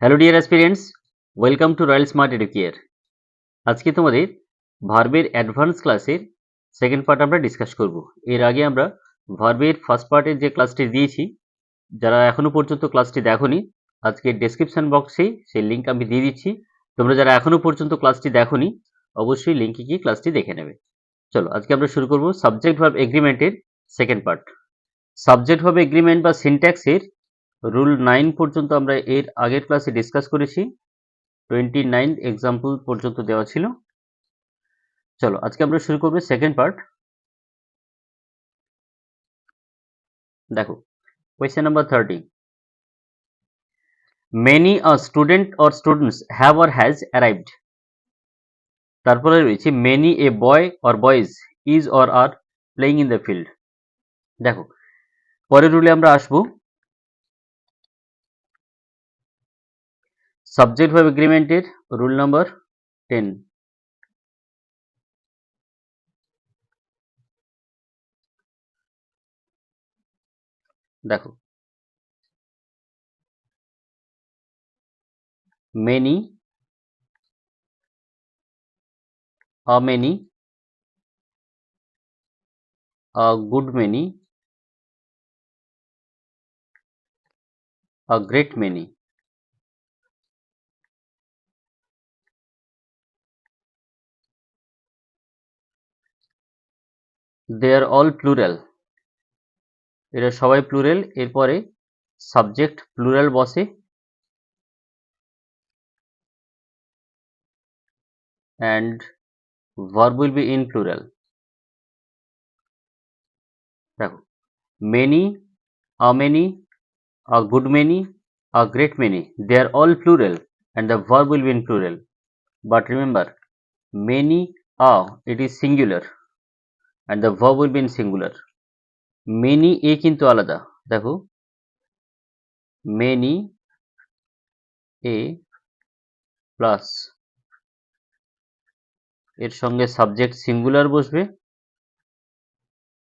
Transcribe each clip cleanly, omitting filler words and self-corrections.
Hello dear aspirants, welcome to royal smart educare. আজকে তোমাদের ভার্বের অ্যাডভান্স ক্লাসের সেকেন্ড পার্ট আমরা ডিসকাস করব। এর আগে আমরা ভার্বের ফার্স্ট পার্টের যে ক্লাসটি দিয়েছি, যারা এখনো পর্যন্ত ক্লাসটি দেখোনি, আজকে ডেসক্রিপশন বক্সে সেই লিঙ্ক আমি দিয়ে দিচ্ছি। তোমরা যারা এখনো পর্যন্ত ক্লাসটি দেখোনি, অবশ্যই লিঙ্কে গিয়ে ক্লাসটি দেখে নেবে। চলো আজকে আমরা শুরু করব সাবজেক্ট ভার্ব এগ্রিমেন্টের second part. Subject verb agreement বা সিনট্যাক্সের রুল 9 পর্যন্ত আমরা এর আগের ক্লাসে ডিসকাস করেছি। 29 এক্সাম্পল পর্যন্ত দেওয়া ছিল। চলো আজকে আমরা শুরু করব সেকেন্ড পার্ট। দেখো question number 30, many a student or students have or has arrived. তারপরে রয়েছে many a boy or boys is or are playing in the field. দেখো পরের রুলে আমরা আসবো সাবজেক্ট ভার্ব এগ্রিমেন্টের রুল নাম্বার 10। দেখো many, a many, a good many, a great many. They are all plural. এরা সবাই plural. এরপরে সাবজেক্ট প্লুরাল বসে and verb will be in plural. দেখো many, a many, a good many, a great many, they are all plural and the verb will be in plural. But remember, many, a, it is singular and the verb will be in singular. Many a কিন্তু আলাদা। দেখো many a plus এর সঙ্গে subject singular বসবে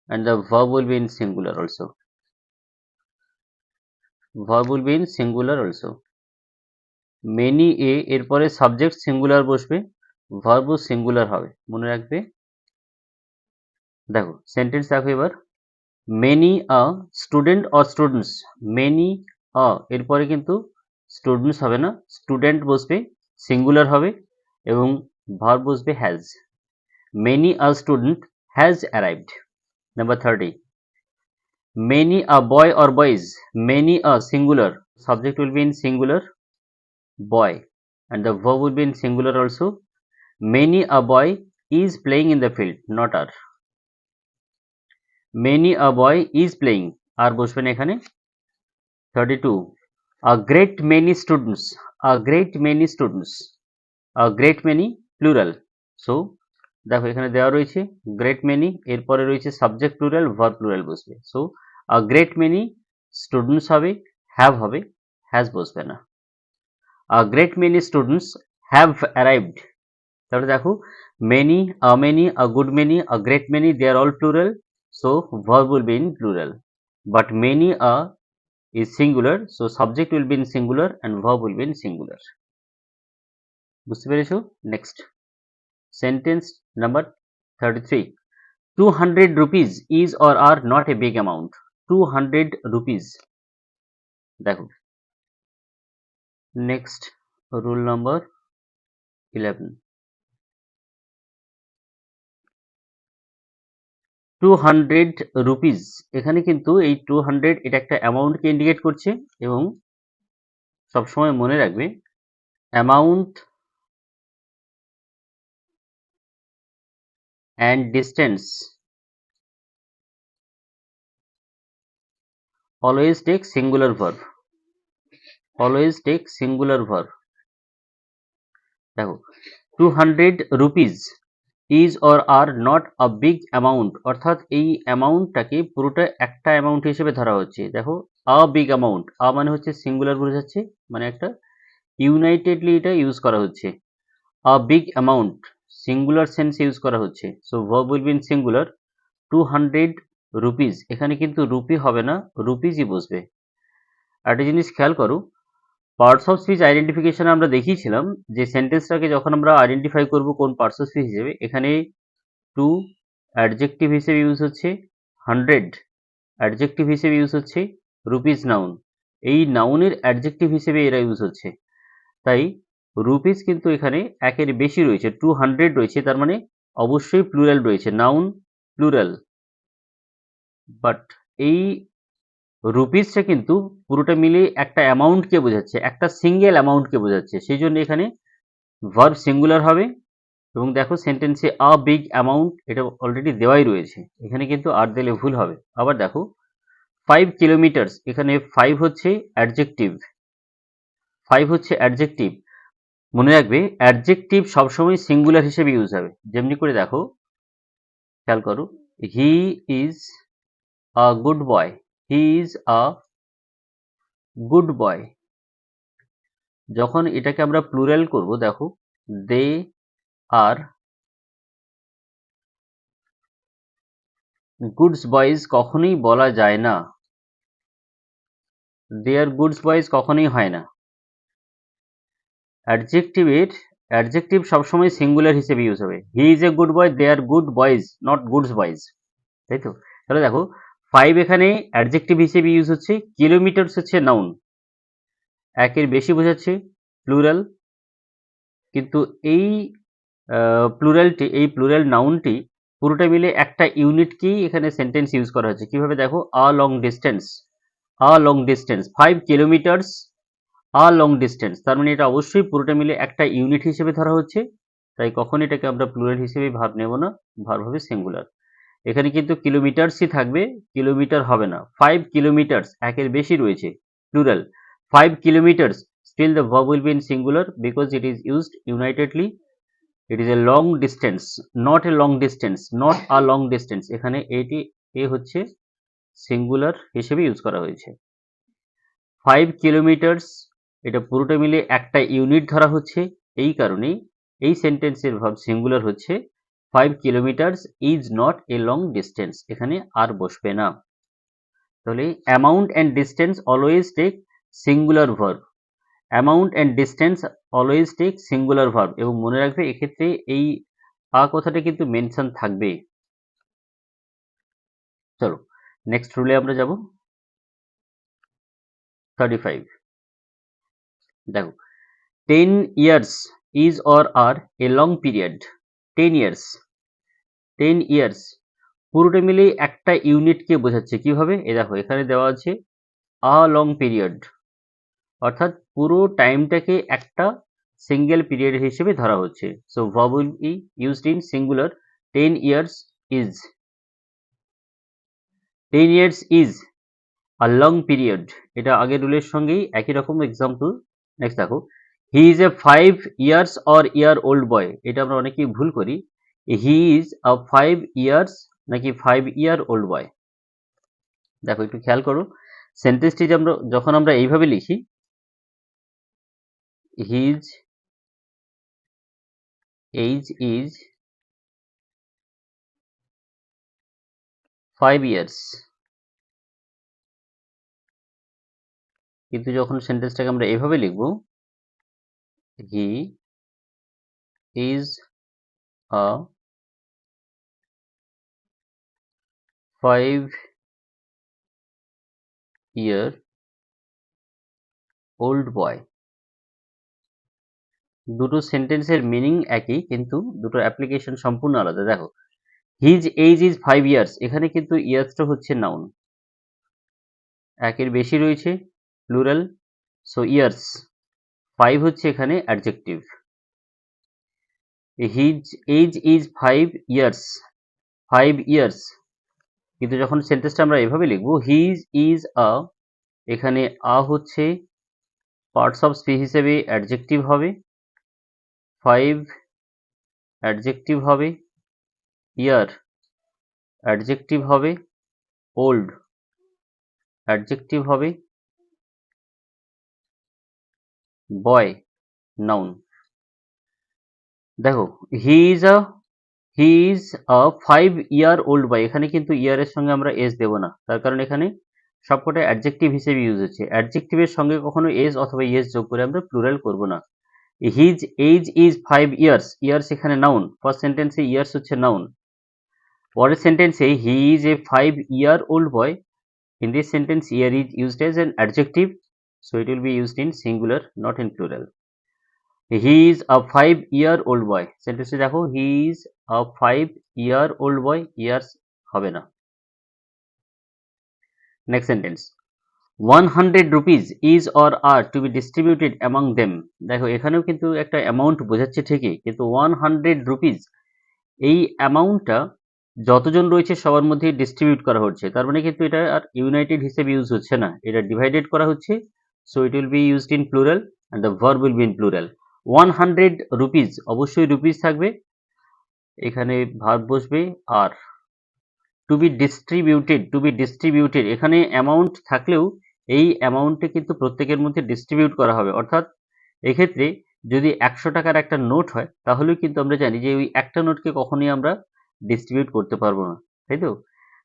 and the verb will be in singular also. Verb will be in singular also. Many a এরপরে subject singular বসবে, verb ও singular হবে, মনে রাখবে। দেখো সেন্টেন্স দেখো এবার, many a student or students, many আ এরপরে কিন্তু স্টুডেন্টস হবে না, স্টুডেন্ট বসবে, সিঙ্গুলার হবে এবং ভার্ব বসবে has. Many a student has arrived. Number 30, many a boy or boys, many a singular, subject will be in singular boy and the verb will be in singular also. Many a boy is playing in the field, not are. Many a boy is playing, আর বসবে না এখানে। 32, a great many students, a great many students, a great many plural. So দেখো এখানে দেওয়া রয়েছে great many, এরপরে রয়েছে subject plural, verb plural বসবে। So a great many students হবে, have হবে, has বসবে না। A great many students have arrived. তাহলে দেখো many, a many, a good many, a great many, they are all plural, so verb will be in plural. But many a is singular, so subject will be in singular and verb will be in singular. বুঝতে পেরেছো? Next sentence number 33, 200 rupees is or are not a big amount. 200 rupees. দেখো next rule number 11, 200 rupees. এখানে কিন্তু এই 200 এটা একটা অ্যামাউন্টকে indicate করছে এবং সবসময় মনে রাখবে amount and distance always take singular verb, always take singular verb. দেখো 200 rupees is or are not a big amount, অর্থাৎ এই অ্যামাউন্টটাকে পুরোটা একটা অ্যামাউন্ট হিসেবে ধরা হচ্ছে। দেখো আ বিগ অ্যামাউন্ট, আ মানে হচ্ছে সিঙ্গুলার বোঝাচ্ছে, মানে একটা ইউনাইটেডলি এটা ইউজ করা হচ্ছে। আ big amount singular sense use করা হচ্ছে, so verb will be in singular. 200 rupees, এখানে কিন্তু রুপি হবে না, রুপিসই বসবে। একটা জিনিস খেয়াল করো, পার্টস অফ স্পিচ আইডেন্টিফিকেশন আমরা দেখিয়েছিলাম যে সেন্টেন্সটাকে যখন আমরা আইডেন্টিফাই করব কোন পার্টস অফ স্পিচ হিসেবে, এখানে টু অ্যাডজেক্টিভ হিসেবে ইউজ হচ্ছে, 100 অ্যাডজেক্টিভ হিসেবে ইউজ হচ্ছে, রুপিস নাউন, এই নাউনের অ্যাডজেক্টিভ হিসেবে এরা ইউজ হচ্ছে। তাই রুপিস কিন্তু এখানে একের বেশি রয়েছে, 200 রয়েছে, তার মানে অবশ্যই প্লুরাল রয়েছে, নাউন প্লুরাল। বাট এই রুপিসটা কিন্তু পুরোটা মিলে একটা অ্যামাউন্টকে বোঝাচ্ছে, একটা সিঙ্গেল অ্যামাউন্টকে বোঝাচ্ছে, সেই জন্য এখানে ভার্ব সিঙ্গুলার হবে। এবং দেখো সেন্টেন্সে আ বিগ অ্যামাউন্ট এটা অলরেডি দেওয়াই রয়েছে, এখানে কিন্তু আর দিলে ভুল হবে। আবার দেখো 5 কিলোমিটার্স, এখানে 5 হচ্ছে অ্যাডজেক্টিভ, 5 হচ্ছে অ্যাডজেক্টিভ। মনে রাখবে অ্যাডজেক্টিভ সবসময় সিঙ্গুলার হিসেবে ইউজ হবে। যেমনি করে দেখো, খেয়াল করো, he is a good boy, he is a good boy. যখন এটাকে আমরা প্লুরাল করব, দেখো দে আর গুডস বয়েজ কখনোই বলা যায় না, দে আর গুডস বয়েজ কখনোই হয় না। অ্যাডজেক্টিভ সবসময় সিঙ্গুলার হিসেবে ইউজ হবে। He is a good boy, they are good boys, not goods boys, তাই তো? তাহলে দেখো 5 এখানে অ্যাডজেক্টিভ হিসেবে ইউজ হচ্ছে, কিলোমিটার্স হচ্ছে নাউন, একের বেশি বোঝাচ্ছে, প্লুরাল। কিন্তু এই প্লুরাল নাউনটি পুরোটা মিলে একটা ইউনিটকেই এখানে সেন্টেন্স ইউজ করা হচ্ছে। কিভাবে দেখো, a long distance, a long distance, 5 kilometres a long distance, তার মানে এটা অবশ্যই পুরোটা মিলে একটা ইউনিট হিসেবে ধরা হচ্ছে। তাই কখন এটাকে আমরা প্লুরাল হিসেবে ভার্ব নেব না, ভার্ব হবে সিঙ্গুলার। এখানে কিন্তু কিলোমিটার্সই থাকবে, কিলোমিটার হবে না। 5 কিলোমিটার্স একের বেশি রয়েছে, plural. 5 kilometres, still the verb will be in singular because it is used unitedly. It is a long distance, not a long distance, not a long distance, এখানে এটি এ হচ্ছে সিঙ্গুলার হিসেবে ইউজ করা হয়েছে। 5 কিলোমিটার্স এটা পুরোটা মিলে একটা ইউনিট ধরা হচ্ছে, এই কারণেই এই সেন্টেন্সের ভার্ব সিঙ্গুলার হচ্ছে। 5 kilometres is not a long distance, এখানে আর বসবে না। তাহলে amount and distance always take singular verb, amount and distance always take singular verb. এবং মনে রাখবে এক্ষেত্রে এই আ কথাটা কিন্তু মেনশন থাকবে। চলো নেক্সট রুলে আমরা যাব, 35। দেখো 10 years is or are a long period, 10 years, 10 years পুরোটা মিলে একটা ইউনিটকে বোঝাচ্ছে। কিভাবে, এ দেখো এখানে দেওয়া আছে আ লং পিরিয়ড, অর্থাৎ পুরো টাইমটাকে একটা সিঙ্গেল পিরিয়ড হিসেবে ধরা হচ্ছে। So verb will be used in singular, 10 years is, 10 years is a long period, এটা আগের রুলের সঙ্গেই একই রকম এক্সাম্পল। নেক্সট দেখো, হি is a 5 years or year old boy, এটা আমরা অনেকেই ভুল করি, হি ইজ আ 5 years নাকি 5 year old boy। দেখো একটু খেয়াল করো, সেন্টেন্সটি যখন আমরা এইভাবে লিখি, হিজ এইজ ইজ 5 years, কিন্তু যখন সেন্টেন্সটাকে আমরা এইভাবে লিখব, he is a 5 year old boy, দুটো সেন্টেন্সের মিনিং একই কিন্তু দুটো অ্যাপ্লিকেশন সম্পূর্ণ আলাদা। দেখো হিজ এইজ ইজ 5 years, এখানে কিন্তু ইয়ার্সটা হচ্ছে নাউন, একের বেশি রয়েছে, প্লুরাল, সো ইয়ার্স। 5 হচ্ছে এখানে adjective. His age is 5 years, 5 years, কিন্তু যখন সেন্টেন্সটা আমরা এভাবে লিখব, হিজ ইজ আ, এখানে আ হচ্ছে পার্টস অফ স্পিচ হিসেবে অ্যাডজেক্টিভ হবে, 5 অ্যাডজেক্টিভ হবে, ইয়ার অ্যাডজেক্টিভ হবে, ওল্ড অ্যাডজেক্টিভ হবে, বয় নাউন। দেখো he is a 5 year old বয়, এখানে কিন্তু ইয়ারের সঙ্গে আমরা এস দেব না, তার কারণ এখানে সবকটা অ্যাডজেক্টিভ হিসেবে ইউজ হচ্ছে। অ্যাডজেক্টিভের সঙ্গে কখনো এজ অথবা ইয়েস যোগ করে আমরা প্লুরাল করব না। His age is 5 years, years এখানে নাউন, ফার্স্ট সেন্টেন্সে ইয়ার্স হচ্ছে নাউন, পরের সেন্টেন্সে he is a 5 year old boy, in this sentence year is used as an adjective, so it will be used in singular not in plural. He is a 5-year-old boy, sentence দেখো he is a 5-year-old boy, years হবে না। Next sentence, 100 rupees is or are to be distributed among them, দেখো এখানেও কিন্তু একটা amount বোঝাচ্ছে ঠিকই, কিন্তু 100 rupees এই অ্যামাউন্টটা যতজন রয়েছে সবার মধ্যে ডিস্ট্রিবিউট করা হচ্ছে, তার মানে কিন্তু এটা আর ইউনাইটেড হিসেবে ইউজ হচ্ছে না, এটা ডিভাইডেড করা হচ্ছে, so it will be used in plural and the verb will be in plural. 100 rupees, অবশ্যই রুপিজ থাকবে, এখানে ভার্ব বসবে আর টু বি ডিস্ট্রিবিউটেড, এখানে অ্যামাউন্ট থাকলেও এই অ্যামাউন্টে কিন্তু প্রত্যেকের মধ্যে ডিস্ট্রিবিউট করা হবে, অর্থাৎ এক্ষেত্রে যদি 100 টাকার একটা নোট হয় তাহলেও কিন্তু আমরা জানি যে ওই একটা নোটকে কখনোই আমরা ডিস্ট্রিবিউট করতে পারবো না, তাই তো?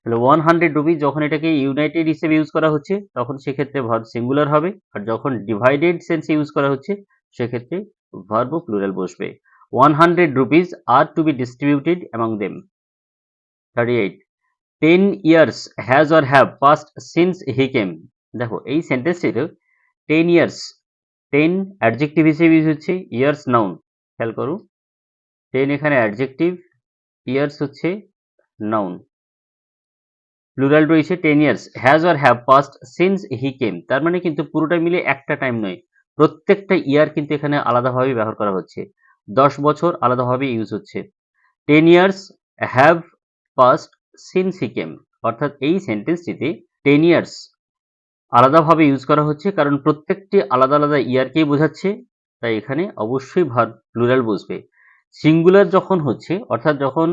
তাহলে 100 রুপিজ যখন এটাকে ইউনাইটেড হিসেবে ইউজ করা হচ্ছে তখন সেক্ষেত্রে ভার্ব সিঙ্গুলার হবে, আর যখন ডিভাইডেড সেন্সে ইউজ করা হচ্ছে সেক্ষেত্রে ভার্ব প্লুরাল বসবে। 100 rupees are to be distributed among them. 38, 10 years has or have passed since he came, দেখো এই সেন্টেন্সটিতে 10 years, 10 অ্যাডজেক্টিভ হিসেবে ইউজ হচ্ছে, ইয়ার্স নাউন, খেয়াল করো 10 এখানে অ্যাডজেক্টিভ, ইয়ার্স হচ্ছে নাউন, প্লুরাল রয়েছে 10 years, has or have passed since he came, তার মানে কিন্তু পুরোটা মিলে একটা টাইম নয়, প্রত্যেকটা ইয়ার কিন্তু এখানে আলাদাভাবে ব্যবহার করা হচ্ছে, 10 বছর আলাদাভাবে ইউজ হচ্ছে, 10 years have passed since he came, অর্থাৎ এই সেন্টেন্সটিতে 10 years আলাদাভাবে ইউজ করা হচ্ছে কারণ প্রত্যেকটি আলাদা আলাদা ইয়ারকেই বোঝাচ্ছে, তাই এখানে অবশ্যই ভার্ব প্লুরাল বসবে। সিঙ্গুলার যখন হচ্ছে, অর্থাৎ যখন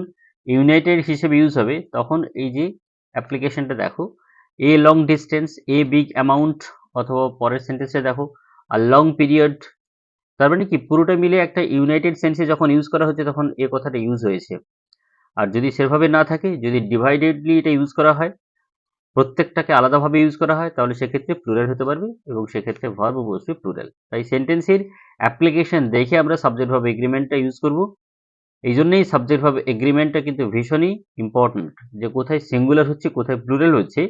ইউনাইটেড হিসেবে ইউজ হবে, তখন এই যে অ্যাপ্লিকেশনটা দেখো, এ long distance, a big amount, অথবা পরের সেন্টেন্সে দেখো আ লং পিরিয়ড, তার মানে কি পুরোটা মিলে একটা ইউনাইটেড সেন্সে যখন ইউজ করা হচ্ছে তখন এ কথাটা ইউজ হয়েছে। আর যদি সেভাবে না থাকে, যদি ডিভাইডেডলি এটা ইউজ করা হয়, প্রত্যেকটাকে আলাদাভাবে ইউজ করা হয়, তাহলে সেক্ষেত্রে প্লুরাল হতে পারবে এবং সেক্ষেত্রে ভার্ব বসবে প্লুরাল। তাই সেন্টেন্সের অ্যাপ্লিকেশন দেখে আমরা সাবজেক্ট ভার্ব এগ্রিমেন্টটা ইউজ করব, এই জন্যই সাবজেক্ট ভার্ব এগ্রিমেন্টটা কিন্তু ভীষণই ইম্পর্টেন্ট, যে কোথায় সিঙ্গুলার হচ্ছে কোথায় প্লুরাল হচ্ছে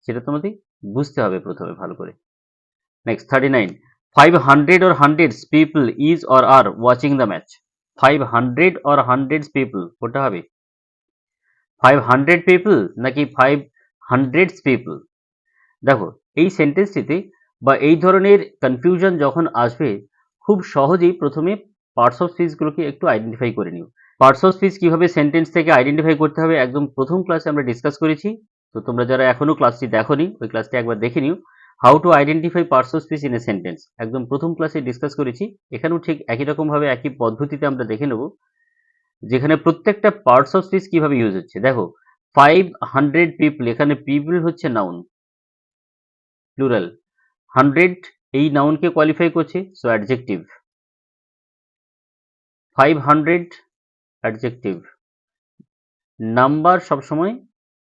সেটা তোমাদের বুঝতে হবে প্রথমে ভালো করে। Next 39, 500 or hundreds people is or are watching the match, 500 or hundreds people কোনটা হবে, 500 people নাকি 500 people? দেখো এই সেন্টেন্সটিতে বা এই ধরনের কনফিউশন যখন আসবে, খুব সহজেই প্রথমে পার্টস অফ স্পিচগুলোকে একটু আইডেন্টিফাই করে নিও। পার্টস অফ স্পিচ কিভাবে সেন্টেন্স থেকে আইডেন্টিফাই করতে হবে একদম প্রথম ক্লাসে আমরা ডিসকাস করেছি, তো তোমরা যারা এখনো ক্লাসটি দেখোনি ওই ক্লাসটি একবার দেখে নিও। How to identify parts of speech in a sentence একদম প্রথম ক্লাসে ডিসকাস করেছি, এখানেও ঠিক একই রকমভাবে একই পদ্ধতিতে আমরা দেখে নেব, যেখানে প্রত্যেকটা পার্টস অফ স্পিচ কিভাবে ইউজ হচ্ছে। দেখো 500 পিপল, এখানে পিপল হচ্ছে নাউন প্লুরাল, 100 এই নাউনকে কোয়ালিফাই করছে, সো অ্যাডজেক্টিভ, 500 অ্যাডজেক্টিভ, নাম্বার সবসময়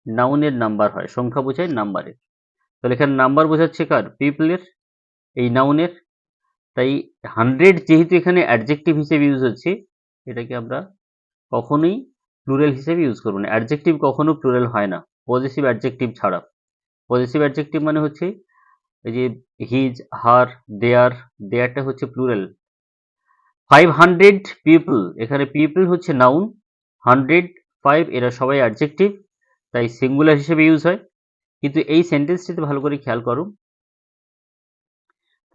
নাউনের নাম্বার হয়, সংখ্যা বোঝায় নাম্বারের, তাহলে এখানে নাম্বার বোঝাচ্ছে কার, পিপলের, এই নাউনের, তাই 100 যেহেতু এখানে অ্যাডজেক্টিভ হিসেবে ইউজ হচ্ছে, এটাকে আমরা কখনোই প্লুরাল হিসেবে ইউজ করবো না, অ্যাডজেক্টিভ কখনো প্লুরাল হয় না পজিটিভ অ্যাডজেক্টিভ ছাড়া। পজিটিভ অ্যাডজেক্টিভ মানে হচ্ছে এই যে হিজ, হার, দেয়ার, দেয়ারটা হচ্ছে প্লুরাল। 500 পিপল, এখানে পিপল হচ্ছে নাউন, 100, 5 এরা সবাই অ্যাডজেক্টিভ, তাই সিঙ্গুলার হিসেবে ইউজ হয়, কিন্তু এই সেন্টেন্সটিতে ভালো করে খেয়াল করো,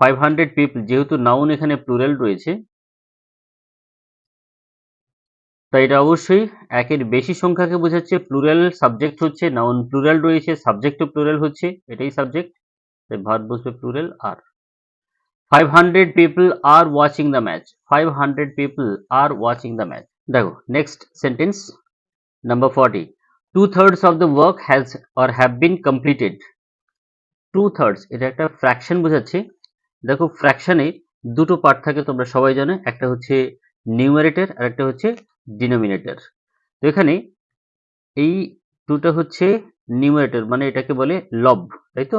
500 পিপল যেহেতু নাউন এখানে প্লুরাল রয়েছে, তাই এটা অবশ্যই একের বেশি সংখ্যাকে বোঝাচ্ছে, প্লুরাল সাবজেক্ট হচ্ছে, নাউন প্লুরাল রয়েছে, সাবজেক্টও প্লুরাল হচ্ছে, এটাই সাবজেক্ট, তাই ভার্ব বসবে plural R. 500 people are watching the match, 500 people are watching the match, দেখো next sentence number 40, 2/3 of the work has or have been completed, 2/3 এটা একটা ফ্র্যাকশন বোঝাচ্ছে। দেখো ফ্র্যাকশনে দুটো পার্ট থাকে তোমরা সবাই জানো, একটা হচ্ছে নিউমারেটর আর একটা হচ্ছে ডিনোমিনেটর, তো এখানে এই দুটো হচ্ছে নিউমারেটর মানে এটাকে বলে লব, তাই তো?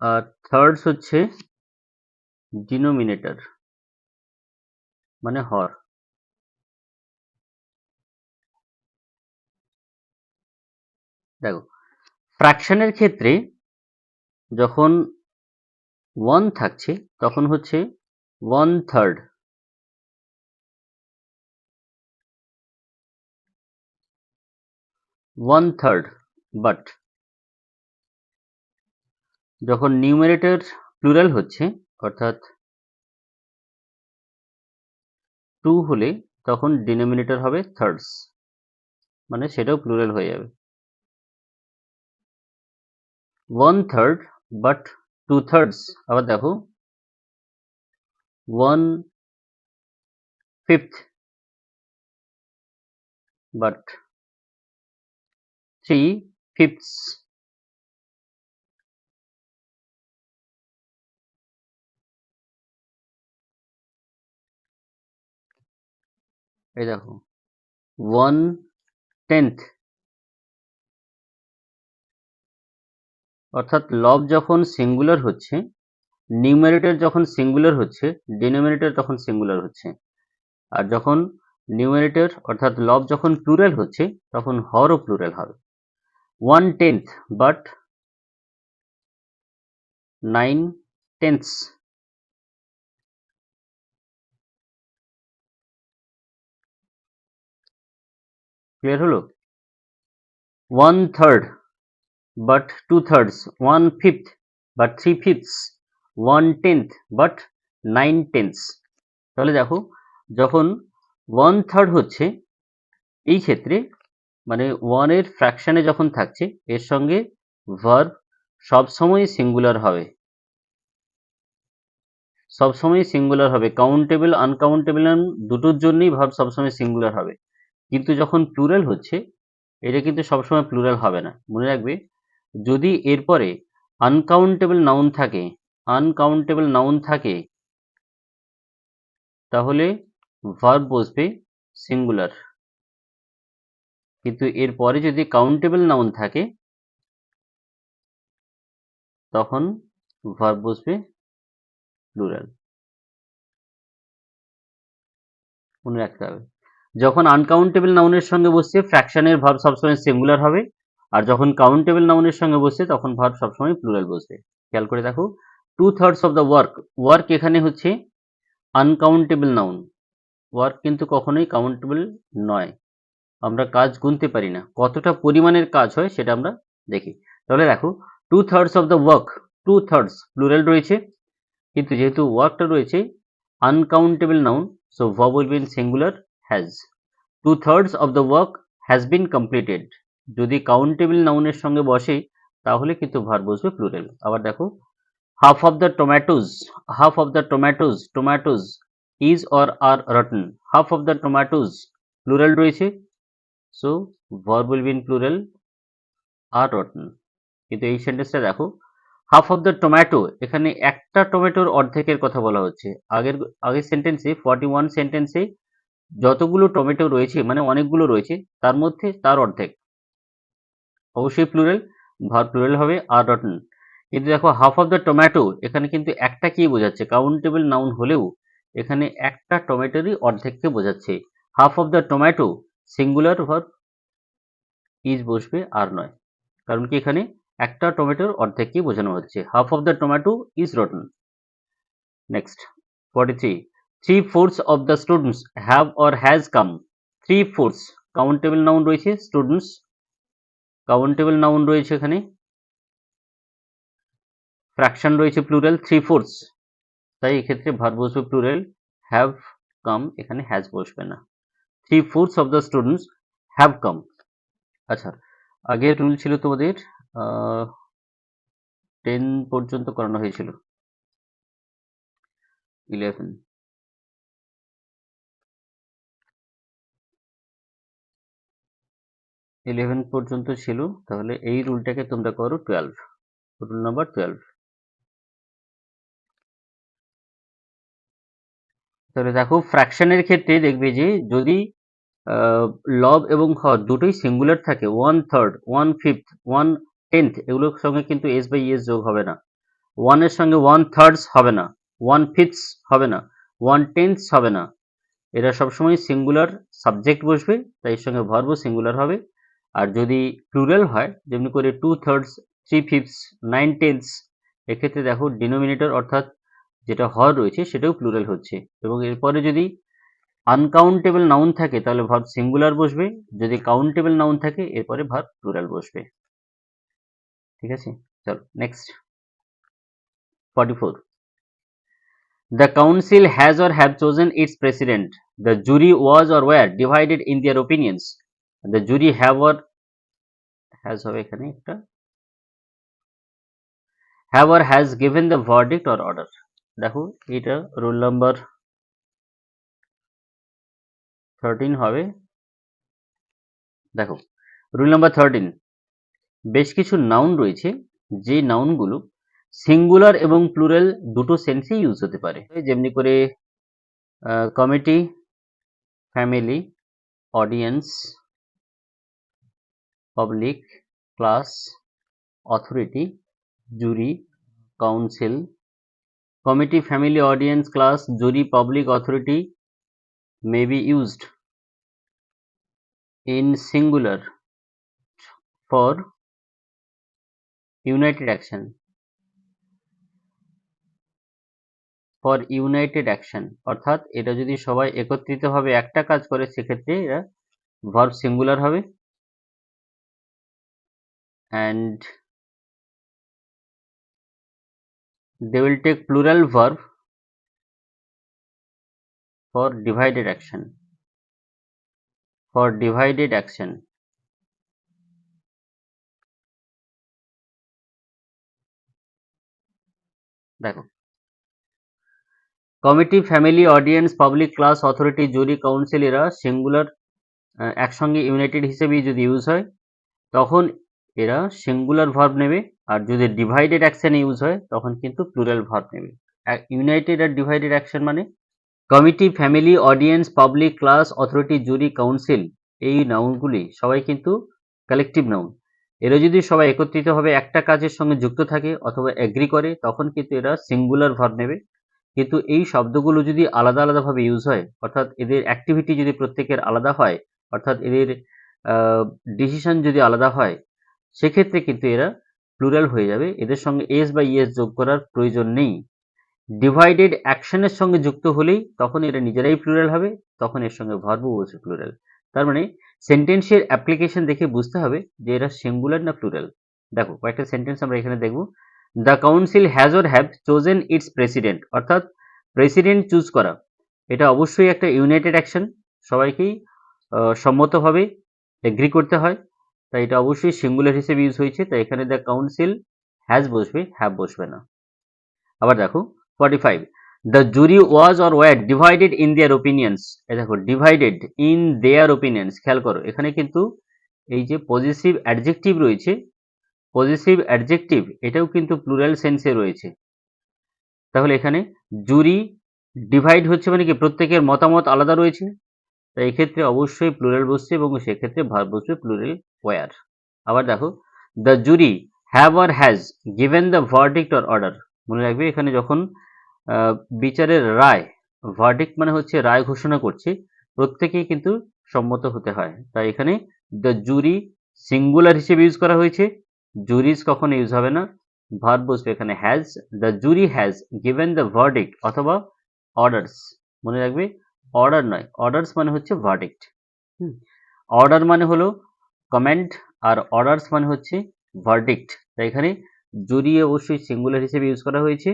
আর থার্ডস হচ্ছে ডিনোমিনেটর মানে হর। দেখো, ফ্র্যাকশনের ক্ষেত্রে যখন 1 থাকছে তখন হচ্ছে 1/3, 1/3, বাট যখন নিউমারেটর প্লুরাল হচ্ছে অর্থাৎ 2 হলে তখন ডিনোমিনেটর হবে থার্ডস, মানে সেটাও প্লুরাল হয়ে যাবে। 1/3 বাট 2/3, আবার দেখো 1/5 বাট 3/5, এই দেখো 1/10, অর্থাৎ লব যখন সিঙ্গুলার হচ্ছে, নিউমারেটর যখন সিঙ্গুলার হচ্ছে, ডিনোমিনেটর তখন সিঙ্গুলার হচ্ছে। আর যখন নিউমারেটর অর্থাৎ লব যখন প্লুরাল হচ্ছে তখন হরও প্লুরাল হবে। 1/10 বাট 9/10, ক্লিয়ার হলো? 1/3 বাট 2/3, 1/5 বাট 3/5, 1/10 বাট 9/10। তাহলে দেখো, যখন 1/3 হচ্ছে এই ক্ষেত্রে মানে 1 এর ফ্র্যাকশনে যখন থাকছে এর সঙ্গে ভার্ব সবসময় সিঙ্গুলার হবে, সবসময় সিঙ্গুলার হবে। কাউন্টেবল আনকাউন্টেবল দুটোর জন্যই ভার্ব সবসময় সিঙ্গুলার হবে। কিন্তু যখন প্লুরাল হচ্ছে এটা কিন্তু সবসময় প্লুরাল হবে না। মনে রাখবে, যদি এরপরে আনকাউন্টেবল নাউন থাকে, আনকাউন্টেবল নাউন থাকে তাহলে ভার্ব বসবে সিঙ্গুলার, কিন্তু এরপরে যদি কাউন্টেবল নাউন থাকে তখন ভার্ব বসবে প্লুরাল। মনে রাখতে হবে, যখন আনকাউন্টেবল নাউনের সঙ্গে বসছে ফ্র্যাকশনের ভার্ব সবসময় সিঙ্গুলার হবে, আর যখন কাউন্টেবল নাউনের সঙ্গে বসছে তখন ভার্ব সবসময় প্লুরাল বসবে। খেয়াল করে দেখো, 2/3 অফ দ্য ওয়ার্ক, ওয়ার্ক এখানে হচ্ছে আনকাউন্টেবল নাউন, ওয়ার্ক কিন্তু কখনোই কাউন্টেবল নয়, আমরা কাজ গুনতে পারি না, কতটা পরিমাণের কাজ হয় সেটা আমরা দেখি। তাহলে দেখো 2/3 অফ দ্য ওয়ার্ক, 2/3 প্লুরাল রয়েছে, কিন্তু যেহেতু ওয়ার্কটা রয়েছে uncountable noun, so verb will be in singular has. 2/3 of the work has been completed, যদি কাউন্টেবল নাউনের সঙ্গে বসে তাহলে কিন্তু ভার্ব বসবে প্লুরাল। আবার দেখো, half of the tomatoes, half of the tomatoes, tomatoes is or are rotten, half of the tomatoes plural রয়েছে, so verb will be in plural are rotten. কিন্তু এই সেন্টেন্সটা দেখো, হাফ অফ দ্য টমেটো, এখানে একটা টমেটোর অর্ধেকের কথা বলা হচ্ছে। আগের সেন্টেন্সে 41 সেন্টেন্সে যতগুলো টমেটো রয়েছে মানে অনেকগুলো রয়েছে, তার মধ্যে তার অর্ধেক, অবশ্যই প্লুরাল, ভার্ব প্লুরাল হবে আর রটন। কিন্তু দেখো হাফ অফ দ্য টমেটো এখানে কিন্তু একটা কি বোঝাচ্ছে, কাউন্টেবল নাউন হলেও এখানে একটা টমেটোরই অর্ধেককে বোঝাচ্ছে। Half of the tomato singular verb is বসবে আর নয়, কারণ কি এখানে একটা টমেটোর অর্ধেককে বোঝানো হচ্ছে। Half of the tomato is rotten. Next 43, 3/4 of the students have or has come, 3/4 countable noun রয়েছে, স্টুডেন্টস কাউন্টেবল নাউন রয়েছে, এখানে ফ্র্যাকশন রয়েছে প্লুরাল 3/4, তাই এক্ষেত্রে ভার্ব বসবে প্লুরাল, হ্যাভ কাম এখানে হ্যাজ বসবে না। 3/4 of the students have come. আচ্ছা, আগের রুল ছিল তোমাদের 10 পর্যন্ত করানো হয়েছিল, 11 পর্যন্ত ছিল, তাহলে এই রুলটাকে তোমরা করো 12, রুল নাম্বার 12। তাহলে দেখো ফ্র্যাকশনের ক্ষেত্রে দেখবে যে যদি লব এবং হর দুটোই সিঙ্গুলার থাকে, 1/3, 1/5, 1/10 এগুলোর সঙ্গে কিন্তু এস বাই এস যোগ হবে না। 1 এর সঙ্গে 1/3 হবে না, 1/5 হবে না, 1/10 হবে না। এরা সবসময় সিঙ্গুলার সাবজেক্ট বসবে, তাই এর সঙ্গে ভার্বও সিঙ্গুলার হবে। আর যদি প্লুরাল হয়, যেমনি করে 2/3, 3/5, 9/10, এক্ষেত্রে দেখো ডিনোমিনেটর অর্থাৎ যেটা হর রয়েছে সেটাও প্লুরাল হচ্ছে। এবং এরপরে যদি আনকাউন্টেবল নাউন থাকে তাহলে ভার্ব সিঙ্গুলার বসবে, যদি কাউন্টেবল নাউন থাকে এরপরে ভার্ব প্লুরাল বসবে। ঠিক আছে, চলো next 44. The council has or have chosen its president. The jury was or were divided in their opinions. The jury have or has হবে এখানে একটা have or has given the verdict or order. দেখো এটা rule number 13 হবে। দেখো rule number 13, বেশ কিছু noun রয়েছে যে নাউনগুলো সিঙ্গুলার এবং প্লুরাল দুটো সেন্সে ইউজ হতে পারে, যেমনি করে committee, family, audience, public, class, authority, jury, council. Committee, family, audience, class, jury, public, authority may be used in singular for united action. For united action অর্থাৎ এটা যদি সবাই একত্রিতভাবে একটা কাজ করে সেক্ষেত্রে এরা verb singular হবে, and they will take plural verb for divided action. For divided action. দেখো committee, family, audience, public, class, authority, jury, council এরা সিঙ্গুলার একসঙ্গে ইউনাইটেড হিসেবে যদি ইউজ হয় তখন এরা সিঙ্গুলার ভার্ব নেবে, আর যদি ডিভাইডেড অ্যাকশন ইউজ হয় তখন কিন্তু প্লুরাল ভার্ব নেবে। ইউনাইটেড আর ডিভাইডেড অ্যাকশন মানে committee, family, audience, public, class, authority, jury, council এই নাউনগুলি সবাই কিন্তু কালেকটিভ নাউন। এরা যদি সবাই একত্রিতভাবে একটা কাজের সঙ্গে যুক্ত থাকে অথবা এগ্রি করে তখন কিন্তু এরা সিঙ্গুলার ভার্ব নেবে। কিন্তু এই শব্দগুলো যদি আলাদা আলাদাভাবে ইউজ হয়, অর্থাৎ এদের অ্যাক্টিভিটি যদি প্রত্যেকের আলাদা হয়, অর্থাৎ এদের ডিসিশন যদি আলাদা হয়, সেক্ষেত্রে কিন্তু এরা প্লুরাল হয়ে যাবে, এদের সঙ্গে এস বা ইএস যোগ করার প্রয়োজন নেই। ডিভাইডেড অ্যাকশনের সঙ্গে যুক্ত হলেই তখন এরা নিজেরাই প্লুরাল হবে, তখন এর সঙ্গে ভার্বও বসে প্লুরাল। তার মানে সেন্টেন্সের অ্যাপ্লিকেশন দেখে বুঝতে হবে যে এরা সিঙ্গুলার না প্লুরাল। দেখো কয়েকটা সেন্টেন্স আমরা এখানে দেখব। The council has or have chosen it's president, অর্থাৎ প্রেসিডেন্ট চুজ করা এটা অবশ্যই একটা ইউনাইটেড অ্যাকশন, সবাইকেই সম্মতভাবে এগ্রি করতে হয়, তাই এটা অবশ্যই সিঙ্গুলার হিসেবে ইউজ হয়েছে, তাই এখানে দ্য কাউন্সিল হ্যাজ বসবে, হ্যাভ বসবে না। আবার দেখো 45, the jury was or were divided in their opinions. এই দেখো ডিভাইডেড ইন দেয়ার ওপিনিয়ন্স, খেয়াল করো এখানে কিন্তু এই যে পজিটিভ অ্যাডজেক্টিভ রয়েছে, পজিটিভ অ্যাডজেক্টিভ এটাও কিন্তু প্লুরাল সেন্সে রয়েছে। তাহলে এখানে জুরি ডিভাইড হচ্ছে মানে কি প্রত্যেকের মতামত আলাদা রয়েছে, তাই এক্ষেত্রে অবশ্যই প্লুরাল বসছে এবং সেক্ষেত্রে ভার্ব বসবে প্লুরাল ওয়ার। আবার দেখো the jury have or has given the verdict or order. মনে রাখবে এখানে যখন বিচারের রায়, ভার্ডিক্ট মানে হচ্ছে রায় ঘোষণা করছে, প্রত্যেকেই কিন্তু সম্মত হতে হয়, তাই এখানে দ্য জুরি সিঙ্গুলার হিসেবে ইউজ করা হয়েছে, জুরিজ কখনো ইউজ হবে না, ভার্ব বসবে এখানে has. The jury has given the verdict অথবা অর্ডার্স, মনে রাখবে অর্ডার নয়, অর্ডার্স মানে হচ্ছে ভার্ডিক্ট। অর্ডার মানে হলো কমেন্ট আর অর্ডার্স মানে হচ্ছে ভার্ডিক্ট, তাই এখানে জুরি অবশ্যই সিঙ্গুলার হিসেবে ইউজ করা হয়েছে,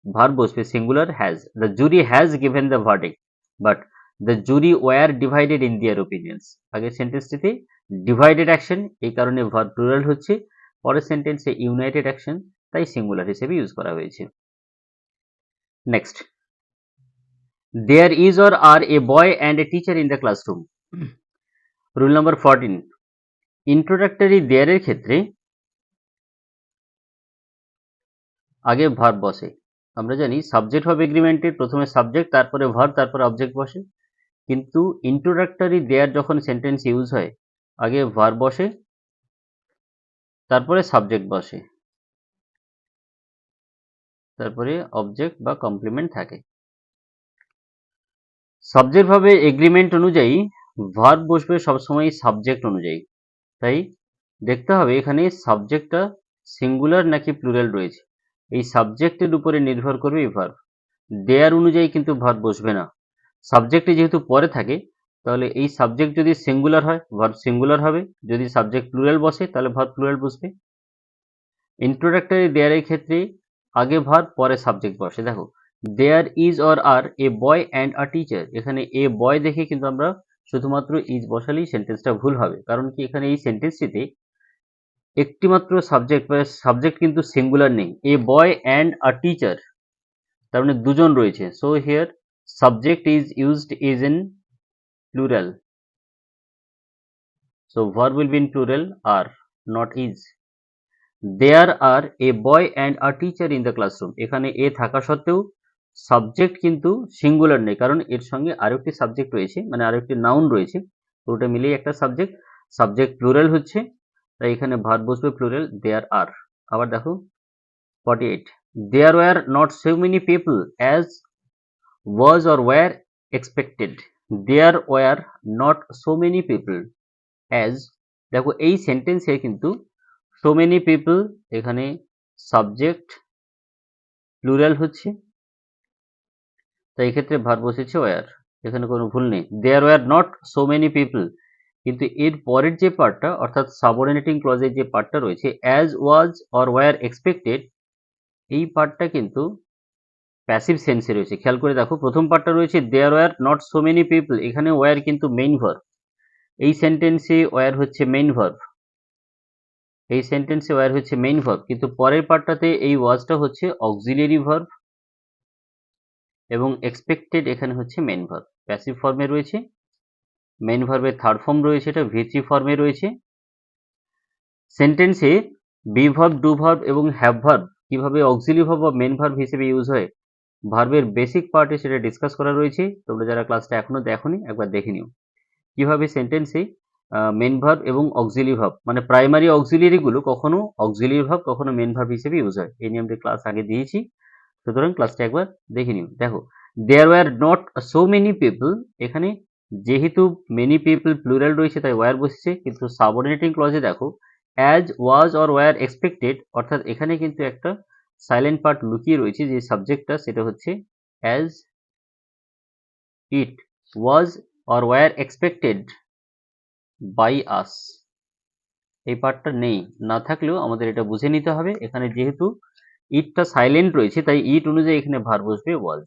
ভার্ব বসবে singular has. The jury has given the verdict but the jury war divided in their opinions. আগের সেন্টেন্সটিতে ডিভাইডেড অ্যাকশন, এই কারণে ভার্ব প্লুরাল হচ্ছে, পরের সেন্টেন্সে ইউনাইটেড অ্যাকশন, তাই সিঙ্গুলার হিসেবে ইউজ করা হয়েছে। Next, there is or are a boy and a teacher in the classroom. Rule number 14, introductory there এর ক্ষেত্রে আগে ভার্ব বসে, আমরা জানি সাবজেক্ট ভার্ব এগ্রিমেন্টে প্রথমে সাবজেক্ট, তারপরে ভার্ব, তারপরে অবজেক্ট বসে। কিন্তু ইন্ট্রোডাক্টরি দেয়ার যখন সেন্টেন্স ইউজ হয়, আগে ভার্ব বসে, তারপরে সাবজেক্ট বসে, তারপরে অবজেক্ট বা কমপ্লিমেন্ট থাকে। সাবজেক্ট ভাবে এগ্রিমেন্ট অনুযায়ী ভার্ব বসবে সবসময় সাবজেক্ট অনুযায়ী। তাই দেখতে হবে এখানে সাবজেক্টটা সিঙ্গুলার নাকি প্লুরাল রয়েছে। এই সাবজেক্টের উপরে নির্ভর করবে এই ভার্ব। দেয়ার অনুযায়ী কিন্তু ভার্ব বসবে না। সাবজেক্টে যেহেতু পরে থাকে, তাহলে এই সাবজেক্ট যদি সিঙ্গুলার হয়, ভার্ব সিঙ্গুলার হবে। যদি সাবজেক্ট প্লুরাল বসে, তাহলে ভার্ব প্লুরাল বসবে। ইন্ট্রোডাক্টরি দেয়ারের ক্ষেত্রে আগে ভার্ব, পরে সাবজেক্ট বসে। দেখো, there is or are a boy and a teacher. এখানে এ বয় দেখে কিন্তু আমরা শুধুমাত্র ইজ বসালেই সেন্টেন্সটা ভুল হবে। কারণ কি, এখানে এই সেন্টেন্সটিতে একটিমাত্র সাবজেক্ট বা সাবজেক্ট কিন্তু সিঙ্গুলার নেই। এ বয় অ্যান্ড আ টিচার, তার মানে দুজন রয়েছে। So here subject is used is in plural, so verb will be in plural are, not is. There are a boy and a teacher in the classroom. এখানে এ থাকা সত্ত্বেও subject কিন্তু singular নেই, কারণ এর সঙ্গে আরেকটি সাবজেক্ট রয়েছে, মানে আরেকটি নাউন রয়েছে। পুরোটা মিলিয়ে একটা সাবজেক্ট। সাবজেক্ট প্লুরাল হচ্ছে, তাই এখানে ভার্ব বসবে প্লুরাল, দেয়ার আর। আবার দেখো 48, there were not so many people as was or were expected. There were not so many people as, দেখো এই সেন্টেন্সে কিন্তু so many people এখানে সাবজেক্ট প্লুরাল হচ্ছে, তাই এক্ষেত্রে ভার্ব বসেছে were, এখানে কোনো ভুল নেই। there were not so many people, কিন্তু এর পরের যে পার্টটা, অর্থাৎ সাবঅর্ডিনেটিং ক্লজের যে পার্টটা রয়েছে as was or were expected, এই পার্টটা কিন্তু প্যাসিভ সেন্সে রয়েছে। খেয়াল করে দেখো, প্রথম পার্টটা রয়েছে there were not so many people, এখানে were কিন্তু মেইন ভার্ব। এই সেন্টেন্সে were হচ্ছে মেইন ভার্ব, এই সেন্টেন্সে ওয়্যার হচ্ছে মেইন ভার্ব, কিন্তু পরের পার্টটাতে এই ওয়াজটা হচ্ছে অক্সিলিয়ারি ভার্ব এবং এক্সপেক্টেড এখানে হচ্ছে মেইন ভার্ব। প্যাসিভ ফর্মে রয়েছে, মেইন ভার্বের থার্ড ফর্ম রয়েছে, এটা ভি3 ফর্মে রয়েছে। সেন্টেন্সে বি ভার্ব, ডু ভার্ব এবং হ্যাভ ভার্ব কিভাবে অক্সিলিয়ারি ভার্ব বা মেইন ভার্ব হিসেবে ইউজ হয়, ভার্বের বেসিক পার্টে সেটা ডিসকাস করা রয়েছে। তোমরা যারা ক্লাসটা এখনো দেখোনি, একবার দেখে নিও কিভাবে সেন্টেন্সে মেইন ভার্ব এবং অক্সিলিয়ারি ভার্ব, মানে প্রাইমারি অক্সিলিয়ারি গুলো কখনো অক্সিলিয়ারি ভার্ব, কখনো মেইন ভার্ব হিসেবে ইউজ হয়। এই নিয়ে আমরা ক্লাস আগে দিয়েছি, সুতরাং ক্লাসটা একবার দেখে নিও। দেখো, there were not so many people, এখানে যেহেতু মেনি পিপল প্লুরাল রয়েছে তাই ওয়্যার বসেছে, কিন্তু সাবঅর্ডিনেটিং ক্লজে দেখো as was or were expected, অর্থাৎ এখানে কিন্তু একটা সাইলেন্ট পার্ট লুকিয়ে রয়েছে। যে সাবজেক্টটা সেটা হচ্ছে as it was or were expected by us, এই পার্টটা নেই। না থাকলেও আমাদের এটা বুঝে নিতে হবে, এখানে যেহেতু ইটটা সাইলেন্ট রয়েছে তাই ইট অনুযায়ী এখানে ভার্ব বসবে ওয়াজ,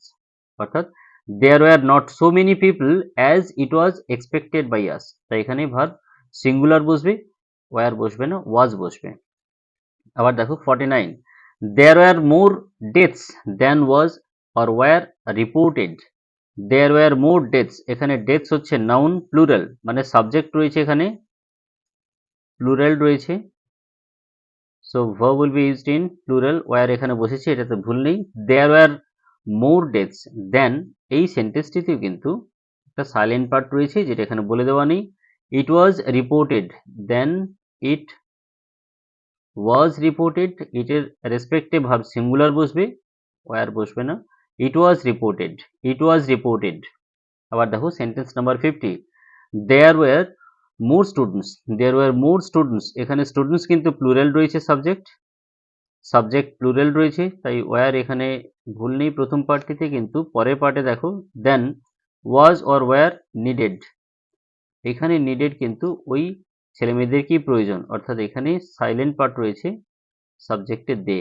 অর্থাৎ there were not so many people as it was expected by us, তাই এখানে ভার্ব সিঙ্গুলার বসবে, ওয়্যার বসবে না, ওয়াজ বসবে। আবার দেখো 49, there were more deaths than was or were reported. There were more deaths, এখানে ডেথস হচ্ছে নাউন প্লুরাল, মানে সাবজেক্ট রয়েছে এখানে প্লুরাল রয়েছে, so verb will be used in plural, were এখানে বসেছে, এটাতে ভুল নেই। দেয়ার ওয়্যার মোর ডেথস দেন, এই সেন্টেন্সটিতেও কিন্তু একটা সাইলেন্ট পার্ট রয়েছে যেটা এখানে বলে দেওয়া নেই। ইট ওয়াজ রিপোর্টেড দেন, ইট ওয়াজ রিপোর্টেড, ইটের রেসপেক্টে ভার্ব সিঙ্গুলার বসবে, ওয়্যার বসবে না। ইট ওয়াজ রিপোর্টেড, ইট ওয়াজ রিপোর্টেড। আবার দেখো sentence number 50, there were more students, there were more students, এখানে স্টুডেন্টস কিন্তু প্লুরাল রয়েছে, সাবজেক্ট সাবজেক্ট প্লুরাল রয়েছে, তাই ওয়্যার এখানে ভুল নেই প্রথম পার্টটিতে, কিন্তু পরের পার্টে দেখো দেন ওয়াজ অর ওয়্যার নিডেড, এখানে নিডেড কিন্তু ওই ছেলেমেয়েদেরকেই প্রয়োজন, অর্থাৎ এখানে সাইলেন্ট পার্ট রয়েছে সাবজেক্টে দে।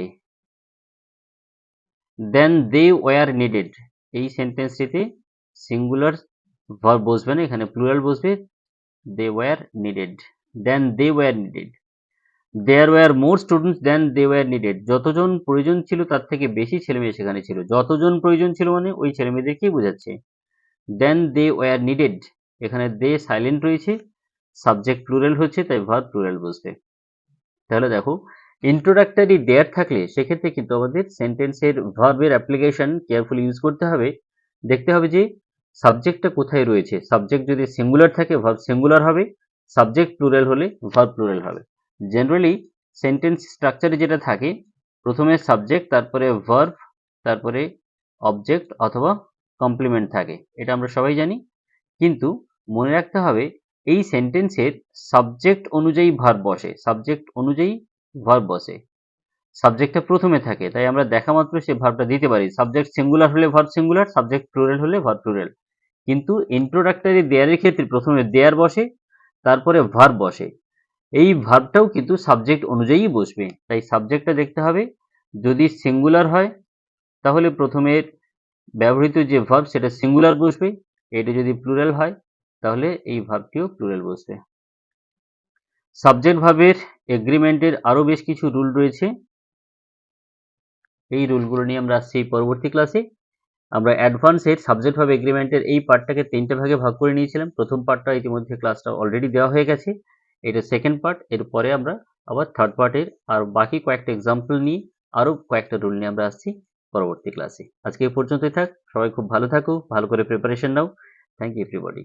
দেন দে ওয়্যার নিডেড, এই সেন্টেন্সটিতে সিঙ্গুলার ভার্ব বসবে না, এখানে প্লুরাল বসবে, they were needed, than they were needed. There were more students than they were needed, যতজন প্রয়োজন ছিল তার থেকে বেশি ছেলেমেয়ে সেখানে ছিল। যতজন প্রয়োজন ছিল মানে ওই ছেলেমেয়েদেরকেই বোঝাচ্ছে। দেন দে ওয়্যার নিডেড, এখানে দে সাইলেন্ট রয়েছে, সাবজেক্ট প্লুরাল হচ্ছে, তাই ভার্ব প্লুরাল বসবে। তাহলে দেখো ইন্ট্রোডাক্টরি দেয়ার থাকলে সেক্ষেত্রে কিন্তু আমাদের সেন্টেন্সের ভার্বের অ্যাপ্লিকেশন কেয়ারফুলি ইউজ করতে হবে। দেখতে হবে যে সাবজেক্টটা কোথায় রয়েছে। সাবজেক্ট যদি সিঙ্গুলার থাকে ভার্ব সিঙ্গুলার হবে, সাবজেক্ট প্লুরাল হলে ভার্ব প্লুরাল হবে। জেনারেলি সেন্টেন্স স্ট্রাকচারে যেটা থাকে, প্রথমে সাবজেক্ট, তারপরে ভার্ব, তারপরে অবজেক্ট অথবা কমপ্লিমেন্ট থাকে, এটা আমরা সবাই জানি। কিন্তু মনে রাখতে হবে এই সেন্টেন্সের সাবজেক্ট অনুযায়ী ভার্ব বসে, সাবজেক্ট অনুযায়ী ভার্ব বসে। সাবজেক্টটা প্রথমে থাকে, তাই আমরা দেখা মাত্র সে ভার্বটা দিতে পারি। সাবজেক্ট সিঙ্গুলার হলে ভার্ব সিঙ্গুলার, সাবজেক্ট প্লুরাল হলে ভার্ব প্লুরাল। কিন্তু ইন্ট্রোডাক্টরি দেয়ারের ক্ষেত্রে প্রথমে দেয়ার বসে, তারপরে ভার্ব বসে। এই ভার্বটাও কিন্তু সাবজেক্ট অনুযায়ী বসবে, তাই সাবজেক্টটা দেখতে হবে। যদি সিঙ্গুলার হয় তাহলে প্রথমের ব্যবহৃত যে ভার্ব সেটা সিঙ্গুলার বসবে, এটা যদি প্লুরাল হয় তাহলে এই ভার্বটিও প্লুরাল বসবে। সাবজেক্ট ভার্বের এগ্রিমেন্টের আরো বেশ কিছু রুল রয়েছে, এই রুলগুলো নিয়ে আমরা আসছি পরবর্তী ক্লাসে। আমরা অ্যাডভান্সের সাবজেক্ট ভার্ব এগ্রিমেন্টের এই পার্টটাকে 3টে ভাগে ভাগ করে নিয়েছিলাম। প্রথম পার্টটা ইতিমধ্যে ক্লাসটা অলরেডি দেওয়া হয়ে গেছে, এটা সেকেন্ড পার্ট। এরপরে আমরা আবার থার্ড পার্টের আর বাকি কয়েকটা এক্সাম্পল নিয়ে আরো কয়েকটা রুল নিয়ে আমরা আসছি পরবর্তী ক্লাসে। আজকে এই পর্যন্তই থাক, সবাই খুব ভালো থাকো, ভালো করে প্রিপারেশন নাও। Thank you everybody.